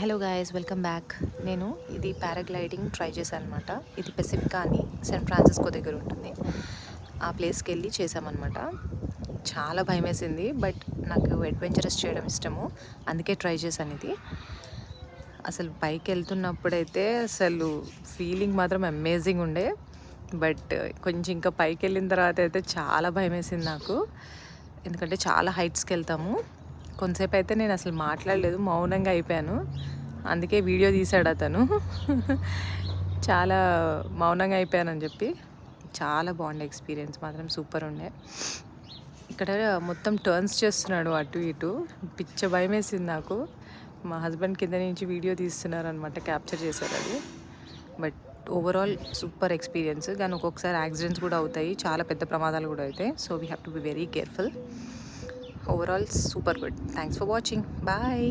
Hello guys, welcome back. నేను ఇది paragliding try చేశాను అనమాట. ఇది పెసిఫికా అని శాన్ ఫ్రాన్సిస్కో దగ్గర ఉంటుంది. ఆ ప్లేస్కి వెళ్ళి చేసామన్నమాట. చాలా భయం వేసింది, బట్ నాకు అడ్వెంచరస్ చేయడం ఇష్టము, అందుకే ట్రై చేశాను ఇది. అసలు పైకి వెళ్తున్నప్పుడైతే అసలు ఫీలింగ్ మాత్రం అమేజింగ్ ఉండే, బట్ కొంచెం ఇంకా పైకి వెళ్ళిన తర్వాత అయితే చాలా భయం వేసింది నాకు. ఎందుకంటే చాలా హైట్స్కి వెళ్తాము. కొంతసేపు అయితే నేను అసలు మాట్లాడలేదు, మౌనంగా అయిపోయాను. అందుకే వీడియో తీశాడు అతను. చాలా మౌనంగా అయిపోయానని చెప్పి. చాలా బాగుండే ఎక్స్పీరియన్స్, మాత్రం సూపర్ ఉండే. ఇక్కడ మొత్తం టర్న్స్ చేస్తున్నాడు అటు ఇటు, పిచ్చ భయం వేసింది నాకు. మా హస్బెండ్ కింద నుంచి వీడియో తీస్తున్నారు అనమాట, క్యాప్చర్ చేశారు అది. But overall super experience. కానీ ఒక్కొక్కసారి యాక్సిడెంట్స్ కూడా అవుతాయి, చాలా పెద్ద ప్రమాదాలు కూడా అవుతాయి. So we have to be very careful. Overall super good. Thanks for watching. Bye.